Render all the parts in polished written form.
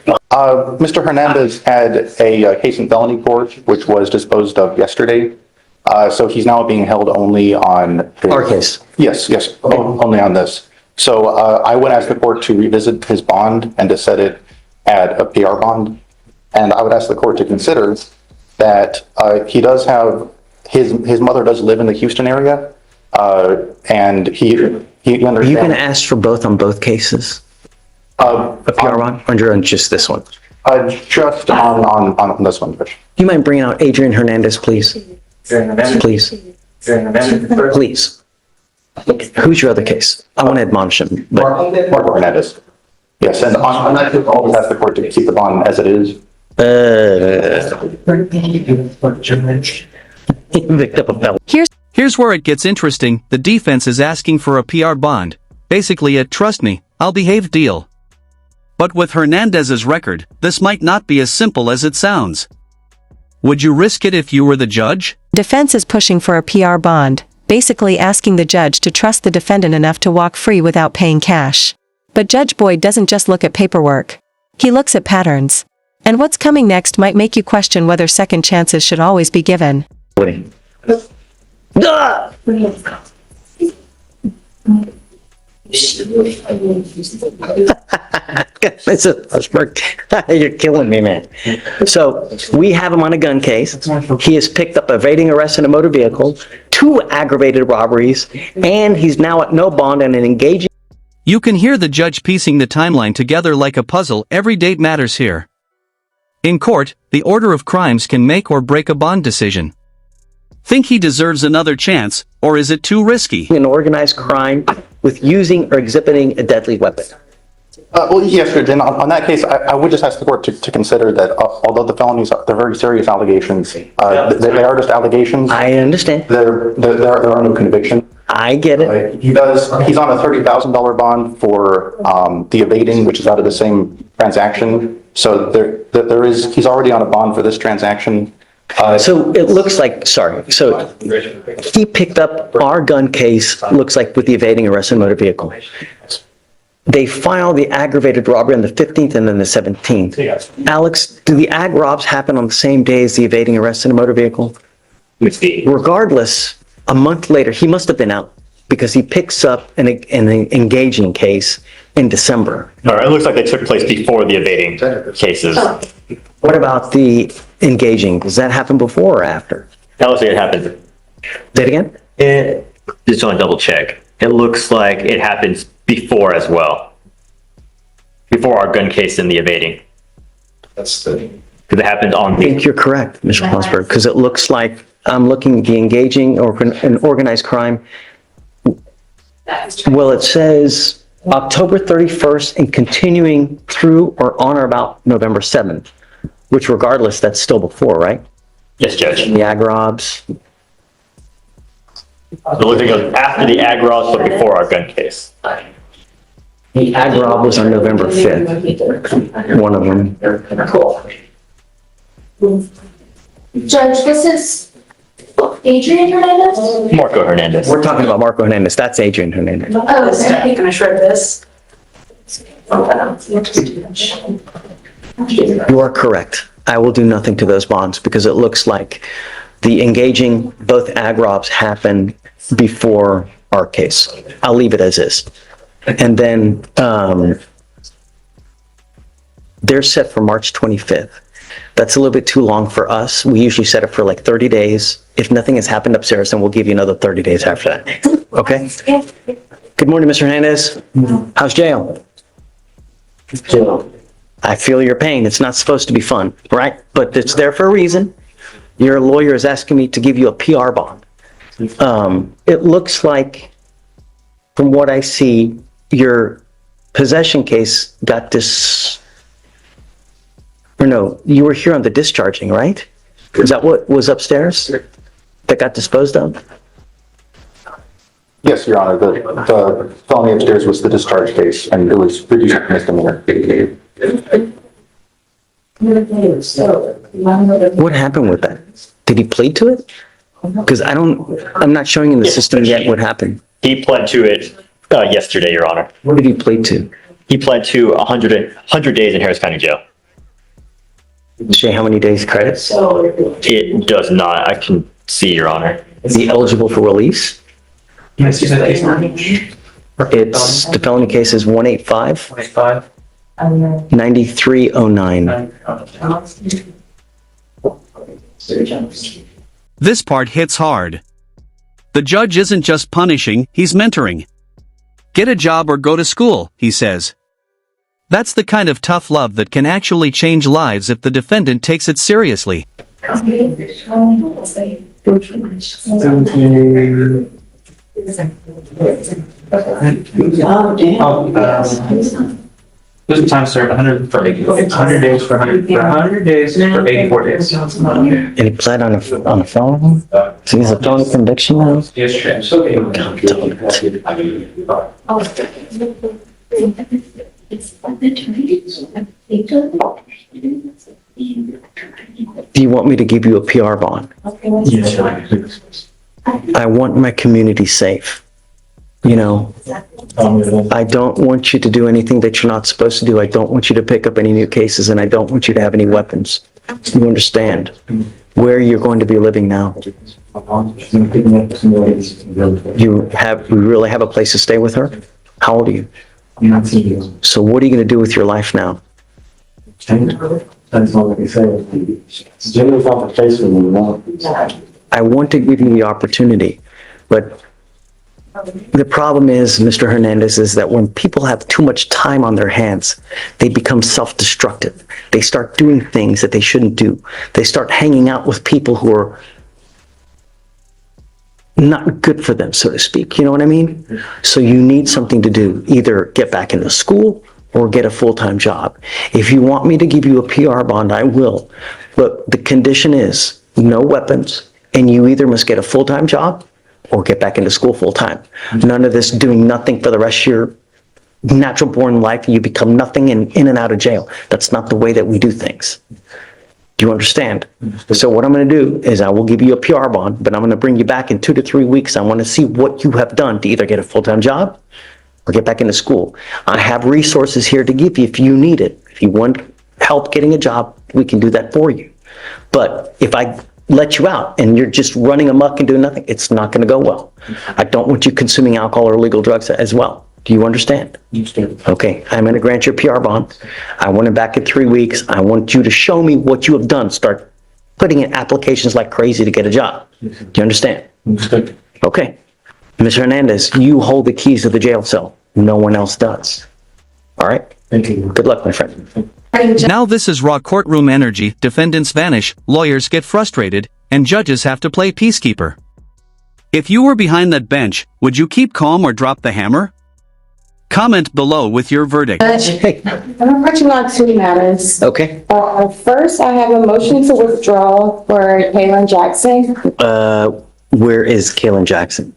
Mr. Hernandez had a case in felony court, which was disposed of yesterday. So he's now being held only on Our case. Yes, only on this. So I would ask the court to revisit his bond and to set it at a PR bond. And I would ask the court to consider that he does have, his mother does live in the Houston area, and he understands. Are you going to ask for both on both cases? A PR bond, or on just this one? Just on this one, Judge. Do you mind bringing out Adrian Hernandez, please? Please. Please. Who's your other case? I want to admonish him. Marco Hernandez. Yes, and on that, I'll always ask the court to keep the bond as it is. Here's where it gets interesting. The defense is asking for a PR bond. Basically a trust me, I'll behave deal. But with Hernandez's record, this might not be as simple as it sounds. Would you risk it if you were the judge? Defense is pushing for a PR bond, basically asking the judge to trust the defendant enough to walk free without paying cash. But Judge Boyd doesn't just look at paperwork. He looks at patterns. And what's coming next might make you question whether second chances should always be given. You're killing me, man. So we have him on a gun case. He has picked up evading arrest in a motor vehicle, 2 aggravated robberies, and he's now at no bond and an engaging. You can hear the judge piecing the timeline together like a puzzle. Every date matters here. In court, the order of crimes can make or break a bond decision. Think he deserves another chance, or is it too risky? An organized crime with using or exhibiting a deadly weapon. Well, yes, Judge, and on that case, I would just ask the court to consider that although the felonies, they're very serious allegations, they are just allegations. I understand. There are no convictions. I get it. He's on a $30,000 bond for the evading, which is out of the same transaction. So he's already on a bond for this transaction. So it looks like, so he picked up our gun case, looks like with the evading arrest in motor vehicle. They filed the aggravated robbery on the 15th and then the 17th. Yes. Alex, do the ag robs happen on the same day as the evading arrest in a motor vehicle? Regardless, a month later, he must have been out because he picks up an engaging case in December. All right, it looks like they took place before the evading cases. What about the engaging? Does that happen before or after? That looks like it happened. Say it again? Just want to double check. It looks like it happens before as well. Before our gun case in the evading. That's the... Because it happened on I think you're correct, Mr. Ponsberg, because it looks like I'm looking at the engaging or an organized crime. Well, it says October 31st and continuing through or on or about November 7th, which regardless, that's still before, right? Yes, Judge. The ag robs. It looks like it goes after the ag robs, but before our gun case. The ag rob was on November 5th, one of them. Judge, this is Adrian Hernandez? Marco Hernandez. We're talking about Marco Hernandez. That's Adrian Hernandez. Oh, okay. I think I shred this. You are correct. I will do nothing to those bonds because it looks like the engaging, both ag robs happened before our case. I'll leave it as is. And then they're set for March 25th. That's a little bit too long for us. We usually set it for like 30 days. If nothing has happened upstairs, then we'll give you another 30 days after that. Okay? Good morning, Mr. Hernandez. How's jail? I feel your pain. It's not supposed to be fun, right? But it's there for a reason. Your lawyer is asking me to give you a PR bond. It looks like, from what I see, your possession case got or no, you were here on the discharging, right? Is that what was upstairs that got disposed of? Yes, Your Honor. The felony upstairs was the discharge case, and it was reduced to misdemeanor. What happened with that? Did he plead to it? Because I'm not showing in the system yet what happened. He pled to it yesterday, Your Honor. What did he plead to? He pled to 100 days in Harris County Jail. Say how many days credits? It does not. I can see, Your Honor. Is he eligible for release? Yes, you said case number? It's, the felony case is 185 25. 9309. This part hits hard. The judge isn't just punishing, he's mentoring. Get a job or go to school, he says. That's the kind of tough love that can actually change lives if the defendant takes it seriously. 17. This is time served 100 for 100 days for 100 days for 84 days. And he pled on a felony? So he's a felony conviction now? Yes, Chair. Do you want me to give you a PR bond? I want my community safe. You know, I don't want you to do anything that you're not supposed to do. I don't want you to pick up any new cases, and I don't want you to have any weapons. You understand where you're going to be living now? We really have a place to stay with her? How old are you? So what are you going to do with your life now? I want to give you the opportunity, but the problem is, Mr. Hernandez, is that when people have too much time on their hands, they become self-destructive. They start doing things that they shouldn't do. They start hanging out with people who are not good for them, so to speak. You know what I mean? So you need something to do. Either get back into school or get a full-time job. If you want me to give you a PR bond, I will. But the condition is no weapons, and you either must get a full-time job or get back into school full-time. None of this doing nothing for the rest of your natural born life, and you become nothing and in and out of jail. That's not the way that we do things. Do you understand? So what I'm going to do is I will give you a PR bond, but I'm going to bring you back in 2 to 3 weeks. I want to see what you have done to either get a full-time job or get back into school. I have resources here to give you if you need it. If you want help getting a job, we can do that for you. But if I let you out and you're just running amok and doing nothing, it's not going to go well. I don't want you consuming alcohol or illegal drugs as well. Do you understand? Okay, I'm going to grant you a PR bond. I want it back in 3 weeks. I want you to show me what you have done. Start putting in applications like crazy to get a job. Do you understand? Okay. Mr. Hernandez, you hold the keys to the jail cell. No one else does. All right? Thank you. Good luck, my friend. Now this is raw courtroom energy, defendants vanish, lawyers get frustrated, and judges have to play peacekeeper. If you were behind that bench, would you keep calm or drop the hammer? Comment below with your verdict. Hey, I'm approaching on 2 matters. okay. First, I have a motion to withdraw for Kaylin Jackson. Where is Kalen Jackson?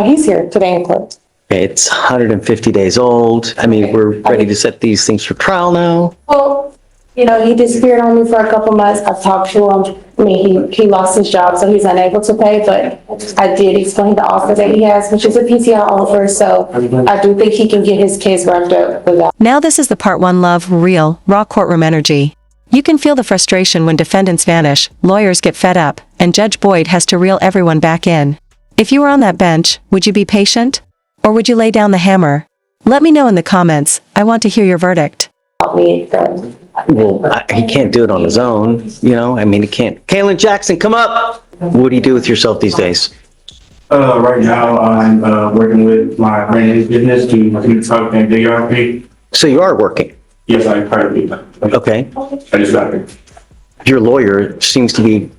He's here today in court. It's 150 days old. I mean, we're ready to set these things for trial now. Well, you know, he disappeared on me for a couple months. I've talked to him. I mean, he lost his job, so he's unable to pay, but I did explain the offer that he has, which is a PTI offer, so I do think he can get his case wrapped up without. Now this is the part 1 love, real, raw courtroom energy. You can feel the frustration when defendants vanish, lawyers get fed up, and Judge Boyd has to reel everyone back in. If you were on that bench, would you be patient? Or would you lay down the hammer? Let me know in the comments. I want to hear your verdict. Well, he can't do it on his own, you know? I mean, he can't. Kalen Jackson, come up! What do you do with yourself these days? Right now, I'm working with my brand business to talk and DRP. So you are working? Yes, I'm currently. Okay. I just got it. Your lawyer seems to be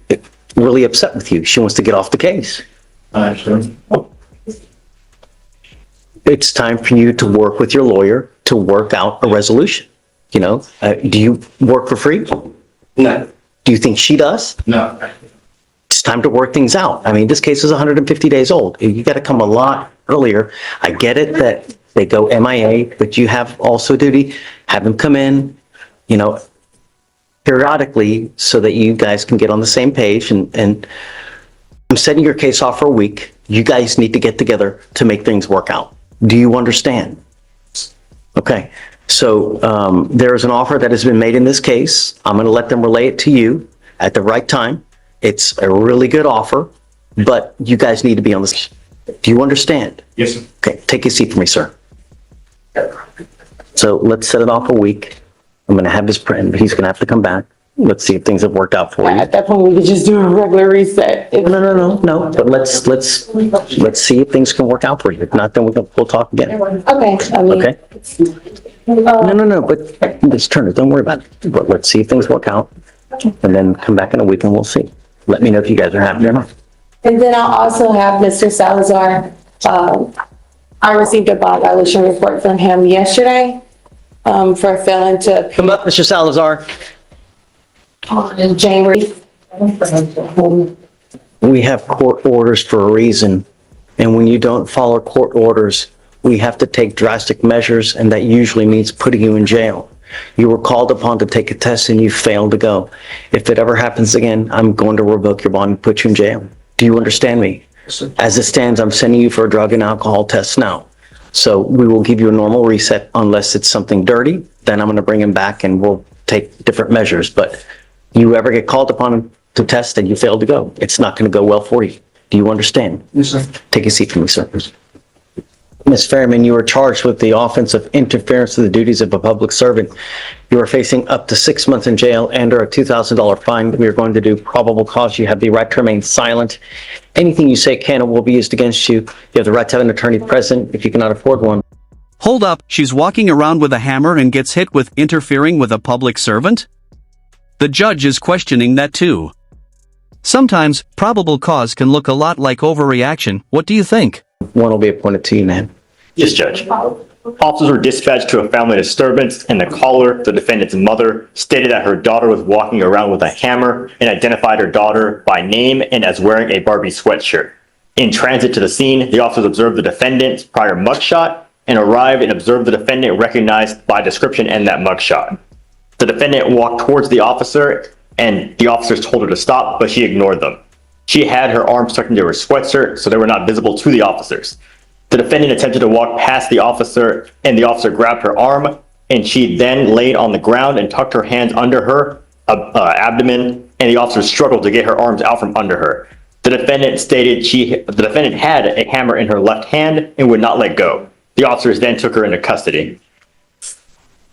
really upset with you. She wants to get off the case. Sure. It's time for you to work with your lawyer to work out a resolution. You know, do you work for free? No. Do you think she does? No. It's time to work things out. I mean, this case is 150 days old. You got to come a lot earlier. I get it that they go MIA, but you have also duty, have them come in, you know, periodically so that you guys can get on the same page. And I'm setting your case off for a week. You guys need to get together to make things work out. Do you understand? Okay. So there's an offer that has been made in this case. I'm going to let them relay it to you at the right time. It's a really good offer, but you guys need to be on this. Do you understand? Yes, sir. Okay, take a seat for me, sir. So let's set it off a week. I'm going to have his friend, he's going to have to come back. Let's see if things have worked out for you. At that point, we could just do a regular reset. No, but let's see if things can work out for you. If not, then we'll talk again. Okay, I mean. Okay? No, but Ms. Turner, don't worry about it. But let's see if things work out, and then come back in a week and we'll see. Let me know if you guys are happy or not. And then I'll also have Mr. Salazar. I received a bond violation report from him yesterday for failing to Come up, Mr. Salazar. in January. We have court orders for a reason, and when you don't follow court orders, we have to take drastic measures, and that usually means putting you in jail. You were called upon to take a test and you failed to go. If it ever happens again, I'm going to revoke your bond and put you in jail. Do you understand me? As it stands, I'm sending you for a drug and alcohol test now. So we will give you a normal reset unless it's something dirty. Then I'm going to bring him back and we'll take different measures. But you ever get called upon to test and you fail to go, it's not going to go well for you. Do you understand? Yes, sir. Take a seat for me, sir. Ms. Ferryman, you are charged with the offense of interference with the duties of a public servant. You are facing up to 6 months in jail and or a $2,000 fine. We are going to do probable cause. You have the right to remain silent. Anything you say can and will be used against you. You have the right to have an attorney present if you cannot afford one. Hold up, she's walking around with a hammer and gets hit with interfering with a public servant? The judge is questioning that too. Sometimes, probable cause can look a lot like overreaction. What do you think? One will be appointed to you, man. Yes, Judge. Officers were dispatched to a family disturbance, and the caller, the defendant's mother, stated that her daughter was walking around with a hammer and identified her daughter by name and as wearing a Barbie sweatshirt. In transit to the scene, the officers observed the defendant's prior mugshot and arrived and observed the defendant recognized by description and that mugshot. The defendant walked towards the officer, and the officers told her to stop, but she ignored them. She had her arms tucked into her sweatshirt, so they were not visible to the officers. The defendant attempted to walk past the officer, and the officer grabbed her arm, and she then laid on the ground and tucked her hands under her abdomen, and the officer struggled to get her arms out from under her. The defendant stated the defendant had a hammer in her left hand and would not let go. The officers then took her into custody.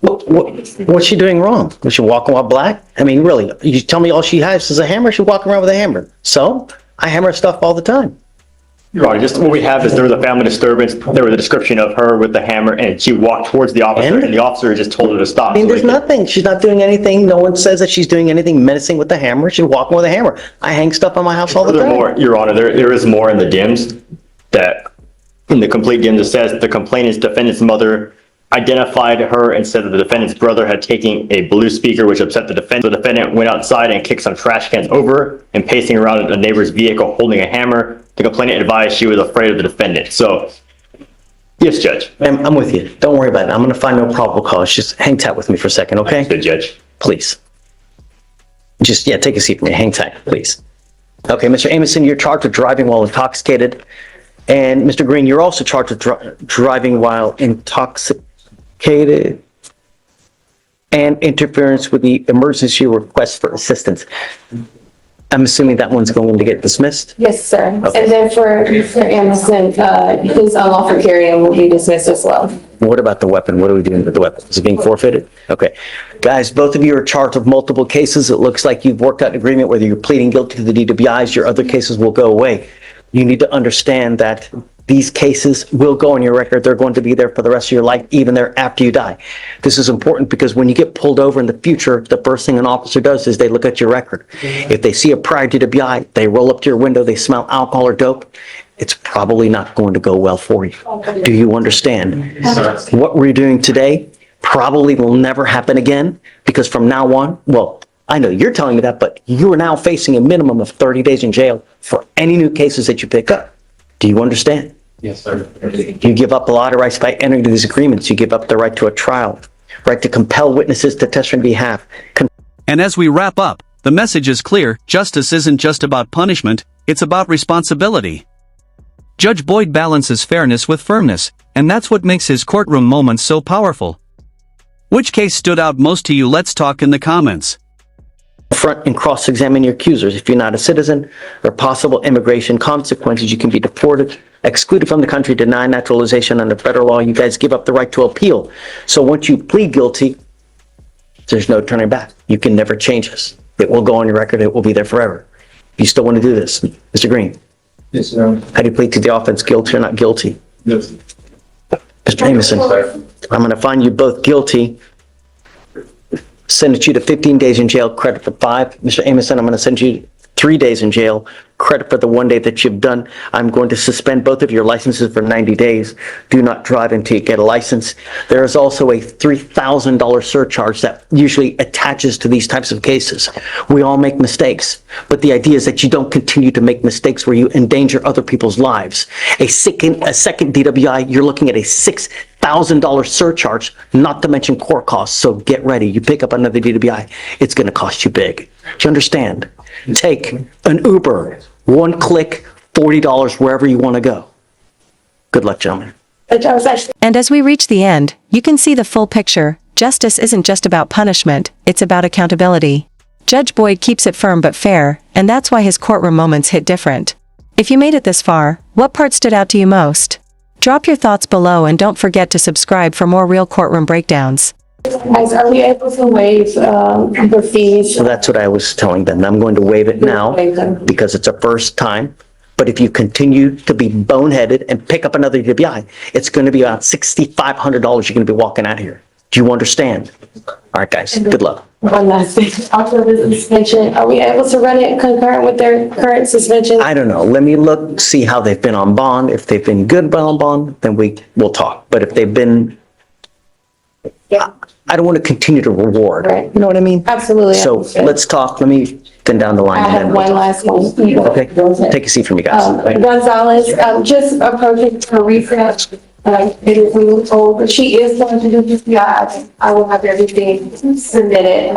What's she doing wrong? Was she walking while black? I mean, really, you tell me all she has is a hammer? She's walking around with a hammer. So, I hammer stuff all the time. Your Honor, just what we have is there was a family disturbance. There was a description of her with the hammer, and she walked towards the officer, and the officer just told her to stop. I mean, there's nothing. She's not doing anything. No one says that she's doing anything menacing with the hammer. She's walking with a hammer. I hang stuff on my house all the time. Furthermore, Your Honor, there is more in the DIMS that, in the complete DIMS, it says the complainant's defendant's mother identified her and said that the defendant's brother had taken a blue speaker which upset the defendant. The defendant went outside and kicked some trash cans over and pacing around a neighbor's vehicle holding a hammer. The complainant advised she was afraid of the defendant. So, yes, Judge. Ma'am, I'm with you. Don't worry about it. I'm going to find no probable cause. Just hang tight with me for a second, okay? Good, Judge. Please. Just, take a seat for me. Hang tight, please. Okay, Mr. Amison, you're charged with driving while intoxicated. And Mr. Green, you're also charged with driving while intoxicated and interference with the emergency request for assistance. I'm assuming that one's going to get dismissed? Yes, sir. Okay. And then for Mr. Anderson, his unlawful carrying will be dismissed as well. What about the weapon? What are we doing with the weapon? Is it being forfeited? Okay. Guys, both of you are charged with multiple cases. It looks like you've worked out an agreement whether you're pleading guilty to the DWIs, your other cases will go away. You need to understand that these cases will go on your record. They're going to be there for the rest of your life, even there after you die. This is important because when you get pulled over in the future, the first thing an officer does is they look at your record. If they see a prior DWI, they roll up to your window, they smell alcohol or dope, it's probably not going to go well for you. Do you understand? What we're doing today probably will never happen again because from now on, well, I know you're telling me that, but you are now facing a minimum of 30 days in jail for any new cases that you pick up. Do you understand? Yes, sir. You give up a lot of rights by entering into these agreements. You give up the right to a trial, right to compel witnesses to testify on behalf. And as we wrap up, the message is clear: justice isn't just about punishment, it's about responsibility. Judge Boyd balances fairness with firmness, and that's what makes his courtroom moments so powerful. Which case stood out most to you? Let's talk in the comments. Front and cross-examine your accusers. If you're not a citizen or possible immigration consequences, you can be deported, excluded from the country, denied naturalization under federal law. You guys give up the right to appeal. So once you plead guilty, there's no turning back. You can never change this. It will go on your record. It will be there forever. You still want to do this, Mr. Green? Yes, sir. How do you plead to the offense, guilty or not guilty? Yes. Mr. Amison, I'm going to find you both guilty, sentence you to 15 days in jail, credit for 5. Mr. Amison, I'm going to send you 3 days in jail, credit for the 1 day that you've done. I'm going to suspend both of your licenses for 90 days. Do not drive until you get a license. There is also a $3,000 surcharge that usually attaches to these types of cases. We all make mistakes, but the idea is that you don't continue to make mistakes where you endanger other people's lives. A second DWI, you're looking at a $6,000 surcharge, not to mention court costs. So get ready. You pick up another DWI, it's going to cost you big. Do you understand? Take an Uber, 1 click, $40 wherever you want to go. Good luck, gentlemen. And as we reach the end, you can see the full picture. Justice isn't just about punishment, it's about accountability. Judge Boyd keeps it firm but fair, and that's why his courtroom moments hit different. If you made it this far, what part stood out to you most? Drop your thoughts below and don't forget to subscribe for more real courtroom breakdowns. Guys, are we able to waive the fees? So that's what I was telling them. I'm going to waive it now Waive them. because it's a first time. But if you continue to be boneheaded and pick up another DWI, it's going to be about $6,500 you're going to be walking out here. Do you understand? All right, guys, good luck. One last thing, also the suspension, are we able to run it concurrent with their current suspension? I don't know. Let me look, see how they've been on bond. If they've been good on bond, then we'll talk. But if they've been, I don't want to continue to reward. Right. You know what I mean? Absolutely. So let's talk. Let me then down the line. I and have then one last one. Okay, take a seat from you guys. Gonzalez, just approaching her research, it is a little old, but she is going to do this, yeah, I will have everything submitted,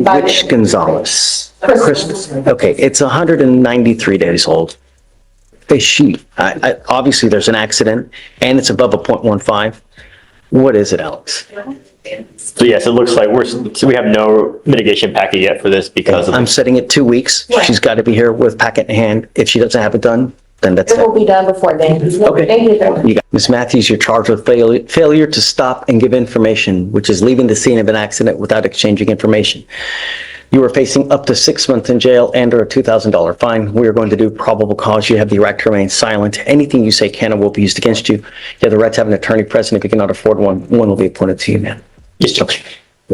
by. Which Gonzalez? Christmas. Okay, it's 193 days old. Is she, obviously there's an accident and it's above a .15. What is it, Alex? So yes, it looks like we have no mitigation packet yet for this because of. I'm setting it 2 weeks. Right. She's got to be here with packet in hand. If she doesn't have it done, then that's It will it. be done before then. Okay. Thank you very much. You got, Ms. Matthews, you're charged with failure to stop and give information, which is leaving the scene of an accident without exchanging information. You are facing up to 6 months in jail and or a $2,000 fine. We are going to do probable cause. You have the right to remain silent. Anything you say can and will be used against you. You have the right to have an attorney present. If you cannot afford one will be appointed to you, man. Yes, Judge.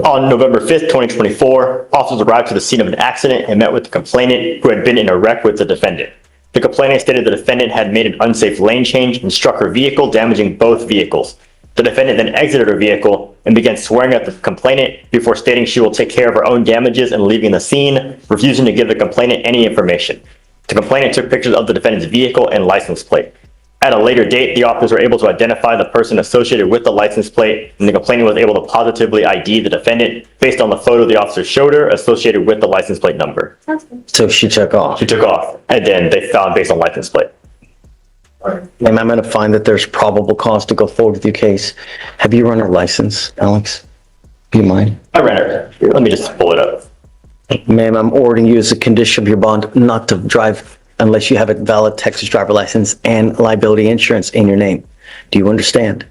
On November 5th, 2024, officers arrived to the scene of an accident and met with the complainant who had been in a wreck with the defendant. The complainant stated the defendant had made an unsafe lane change and struck her vehicle, damaging both vehicles. The defendant then exited her vehicle and began swearing at the complainant before stating she will take care of her own damages and leaving the scene, refusing to give the complainant any information. The complainant took pictures of the defendant's vehicle and license plate. At a later date, the officers were able to identify the person associated with the license plate, and the complainant was able to positively ID the defendant based on the photo the officer showed her associated with the license plate number. So she took off. She took off, and then they found based on license plate. Ma'am, I'm going to find that there's probable cause to go forward with your case. Have you run her license, Alex? Do you mind? I ran it. Let me just pull it up. Ma'am, I'm ordering you as a condition of your bond not to drive unless you have a valid Texas driver license and liability insurance in your name. Do you understand?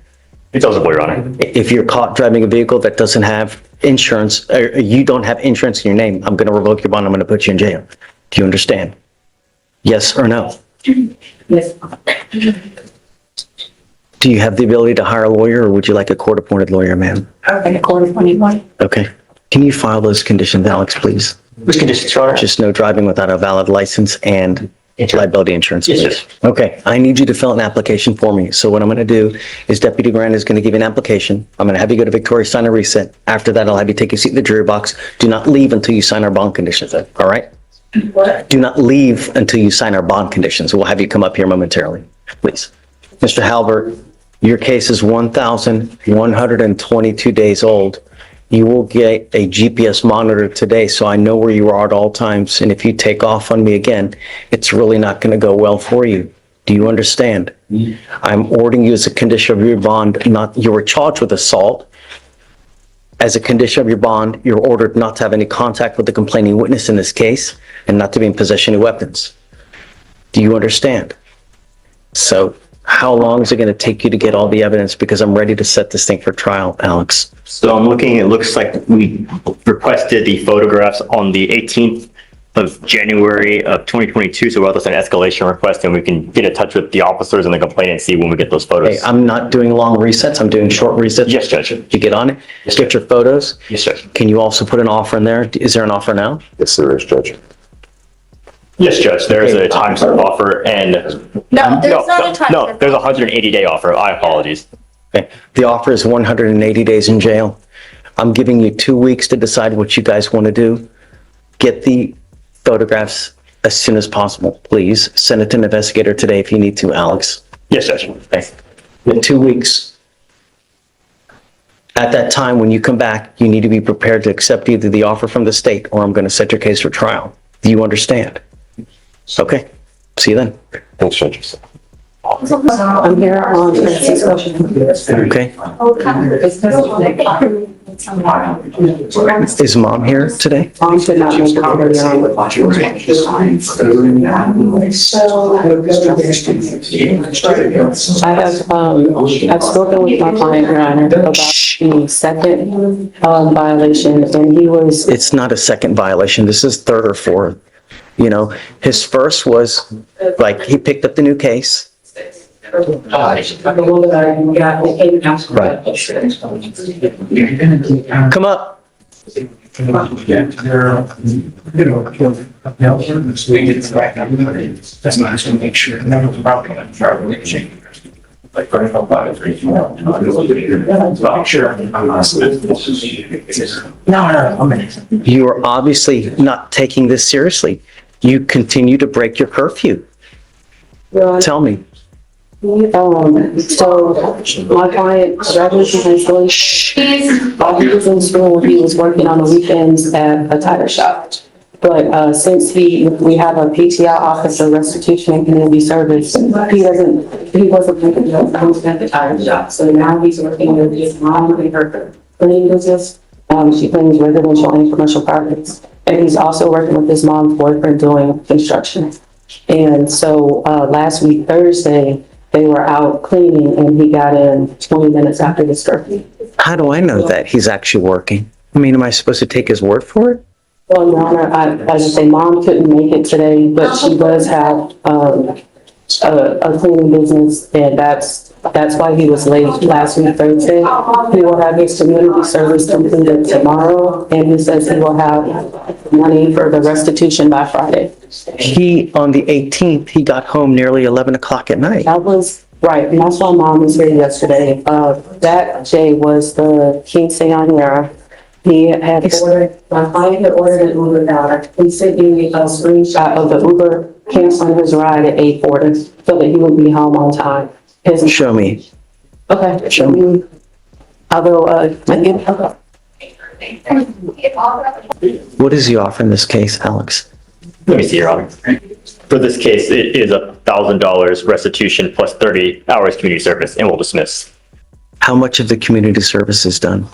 It does, Your Honor. If you're caught driving a vehicle that doesn't have insurance, or you don't have insurance in your name, I'm going to revoke your bond. I'm going to put you in jail. Do you understand? Yes or no? Yes. Do you have the ability to hire a lawyer, or would you like a court-appointed lawyer, ma'am? Okay, quarter 21. Okay. Can you file those conditions, Alex, please? Which conditions, Your Honor? Just no driving without a valid license and liability insurance, Yes, please. sir. Okay, I need you to fill an application for me. So what I'm going to do is Deputy Grant is going to give you an application. I'm going to have you go to Victoria, sign a reset. After that, I'll have you take a seat in the jury box. Do not leave until you sign our bond conditions, all right? What? Do not leave until you sign our bond conditions. We'll have you come up here momentarily, please. Mr. Halbert, your case is 1,122 days old. You will get a GPS monitor today, so I know where you are at all times. And if you take off on me again, it's really not going to go well for you. Do you understand? I'm ordering you as a condition of your bond, not, you were charged with assault As a condition of your bond, you're ordered not to have any contact with the complaining witness in this case and not to be in possession of weapons. Do you understand? So how long is it going to take you to get all the evidence? Because I'm ready to set this thing for trial, Alex. So I'm looking, it looks like we requested the photographs on the 18th of January of 2022. So we'll have to send an escalation request and we can get in touch with the officers and the complainant and see when we get those Hey, photos. I'm not doing long resets. I'm doing short resets. Yes, Judge. You get on it, get your photos. Yes, Judge. Can you also put an offer in there? Is there an offer now? Yes, there is, Judge. Yes, Judge. There is a time served offer and No, there's not a time. no, there's a 180-day offer. I apologies. Okay. The offer is 180 days in jail. I'm giving you 2 weeks to decide what you guys want to do. Get the photographs as soon as possible, please. Send it to an investigator today if you need to, Alex. Yes, Judge. Okay. In 2 weeks. At that time, when you come back, you need to be prepared to accept either the offer from the state or I'm going to set your case for trial. Do you understand? Okay. See you then. Thanks, Judge. I'm here on Francisco. Okay. Is mom here today? Mom should not make it over here. I've spoken with my client, Your Honor, about the second violation, and he was, It's not a second violation. This is third or fourth. You know, his first was like he picked up the new case. Come up. That's not to make sure. That was probably like sure. No, I'm in. You are obviously not taking this seriously. You continue to break your curfew. Tell me. so my client graduated from high school. While he was in school, he was working on the weekends at a tire shop. But since we have a PTI office of restitution and community service, he wasn't making the at the tire shop. So now he's working with his mom and her cleaning business. She cleans residential and commercial properties. And he's also working with his mom's boyfriend doing construction. And so last week, Thursday, they were out cleaning and he got in 20 minutes after the curfew. How do I know that he's actually working? I mean, am I supposed to take his word for it? Well, Your Honor, I just say mom couldn't make it today, but she does have a cleaning business, and that's why he was late last week, Thursday. He will have his community service completed tomorrow, and he says he will have money for the restitution by Friday. On the 18th, he got home nearly 11 o'clock at night. That was right, and that's why mom was here yesterday. That Jay was the King Señora. He had ordered, my client had ordered an Uber driver. He sent me a screenshot of the Uber canceling his ride at 8:40 so that he would be home on time. Show me. Okay. Show me. I will, What is the offer in this case, Alex? Let me see, Your Honor. For this case, it is $1,000 restitution plus 30 hours community service, and we'll dismiss. How much of the community service is done?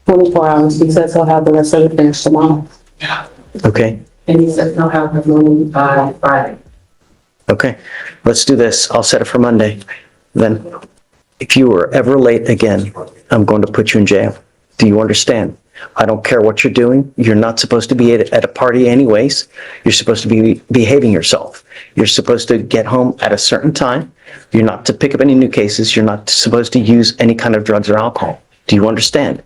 24 hours. He says he'll have the rest of it finished tomorrow. Okay. And he says he'll have the money by Friday. Okay, let's do this. I'll set it for Monday. Then, if you are ever late again, I'm going to put you in jail. Do you understand? I don't care what you're doing. You're not supposed to be at a party anyways. You're supposed to be behaving yourself. You're supposed to get home at a certain time. You're not to pick up any new cases. You're not supposed to use any kind of drugs or alcohol. Do you understand?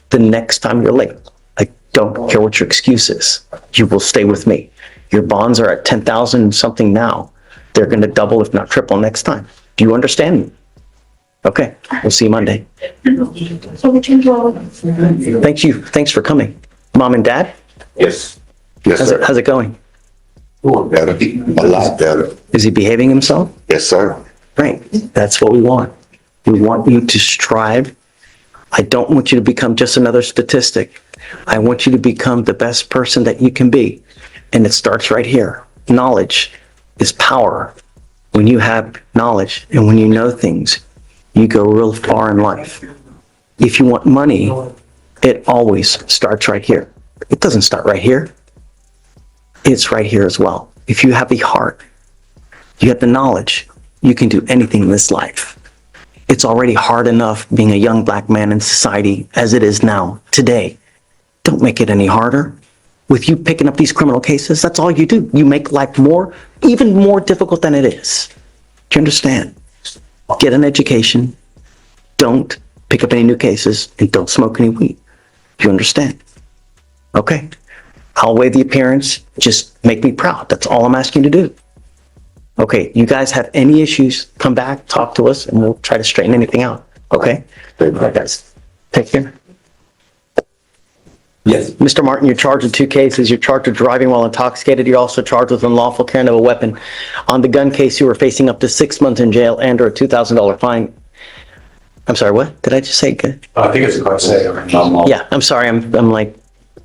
The next time you're late, I don't care what your excuse is. You will stay with me. Your bonds are at 10,000 something now. They're going to double, if not triple, next time. Do you understand me? Okay, we'll see you Monday. Thank you. Thanks for coming. Mom and Dad, Yes. Yes, sir. how's it going? Better, a lot better. Is he behaving himself? Yes, sir. Great. That's what we want. We want you to strive. I don't want you to become just another statistic. I want you to become the best person that you can be. And it starts right here. Knowledge is power. When you have knowledge and when you know things, you go real far in life. If you want money, It always starts right here. It doesn't start right here. It's right here as well. If you have the heart, you have the knowledge, you can do anything in this life. It's already hard enough being a young black man in society as it is now, today. Don't make it any harder. With you picking up these criminal cases, that's all you do. You make life even more difficult than it is. Do you understand? Get an education, don't pick up any new cases, and don't smoke any weed. Do you understand? Okay. I'll waive the appearance, just make me proud. That's all I'm asking you to do. Okay, you guys have any issues, come back, talk to us, and we'll try to straighten anything out. Okay? All right, guys. Take care. Yes. Mr. Martin, you're charged with 2 cases. You're charged with driving while intoxicated. You're also charged with unlawful carrying of a weapon. On the gun case, you were facing up to 6 months in jail and or a $2,000 fine. I'm sorry, what? Did I just say? I think it's a class A. Yeah, I'm sorry, I'm like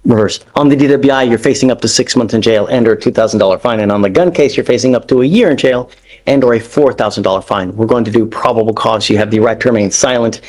reverse. On the DWI, you're facing up to 6 months in jail and or a $2,000 fine. And on the gun case, you're facing up to a year in jail and or a $4,000 fine. We're going to do probable cause. You have the right to remain silent.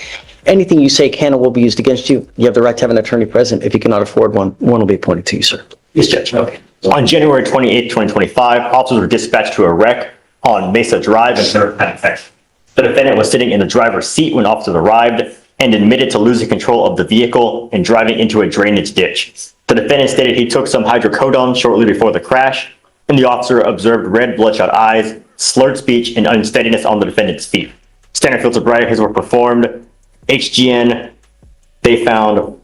Anything you say can or will be used against you. You have the right to have an attorney present. If you cannot afford one will be appointed to you, sir. Yes, Judge. Okay. On January 28, 2025, officers were dispatched to a wreck on Mesa Drive in Center Texas. The defendant was sitting in the driver's seat when officers arrived and admitted to losing control of the vehicle and driving into a drainage ditch. The defendant stated he took some hydrocodone shortly before the crash, and the officer observed red bloodshot eyes, slurred speech, and unsteadiness on the defendant's feet. Standard field sobriety were performed. HGN, they found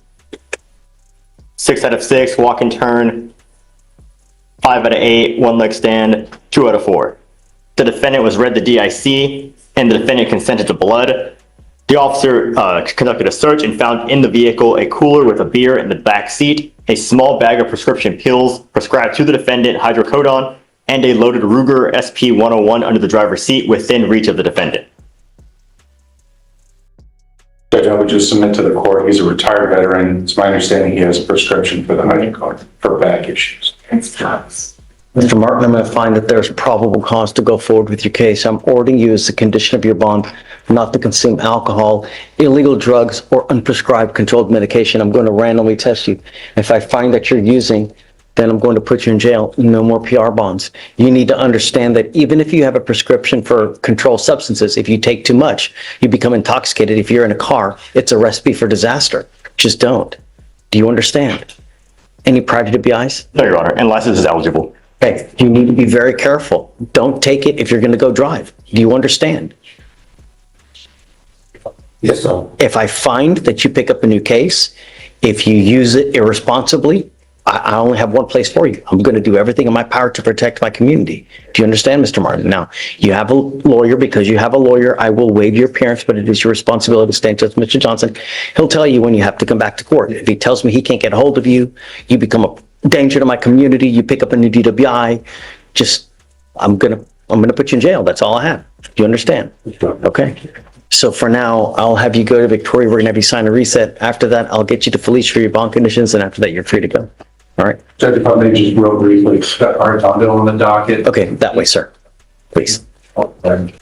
6 out of 6, walk and turn, 5 out of 8, 1 leg stand, 2 out of 4. The defendant was read the DIC, and the defendant consented to blood. The officer conducted a search and found in the vehicle a cooler with a beer in the back seat, a small bag of prescription pills prescribed to the defendant, hydrocodone, and a loaded Ruger SP-101 under the driver's seat within reach of the defendant. Judge, I would just submit to the court, he's a retired veteran. It's my understanding he has a prescription for the hydrocodone for back issues. Mr. Martin, I'm going to find that there's probable cause to go forward with your case. I'm ordering you as a condition of your bond not to consume alcohol, illegal drugs, or unprescribed controlled medication. I'm going to randomly test you. If I find that you're using, then I'm going to put you in jail. No more PR bonds. You need to understand that even if you have a prescription for controlled substances, if you take too much, you become intoxicated. If you're in a car, it's a recipe for disaster. Just don't. Do you understand? Any prior DWIs? No, Your Honor, and license is eligible. Okay, you need to be very careful. Don't take it if you're going to go drive. Do you understand? Yes, sir. If I find that you pick up a new case, if you use it irresponsibly, I only have one place for you. I'm going to do everything in my power to protect my community. Do you understand, Mr. Martin? Now, you have a lawyer. Because you have a lawyer, I will waive your appearance, but it is your responsibility to stand to Mr. Johnson. He'll tell you when you have to come back to court. If he tells me he can't get a hold of you, you become a danger to my community, you pick up a new DWI, I'm gonna put you in jail. That's all I have. Do you understand? Okay. So for now, I'll have you go to Victoria. We're gonna have you sign a reset. After that, I'll get you to Fleischer for your bond conditions, and after that, you're free to go. All right. Judge, if I may just real briefly, Artondo on the docket. Okay, that way, sir. Please. And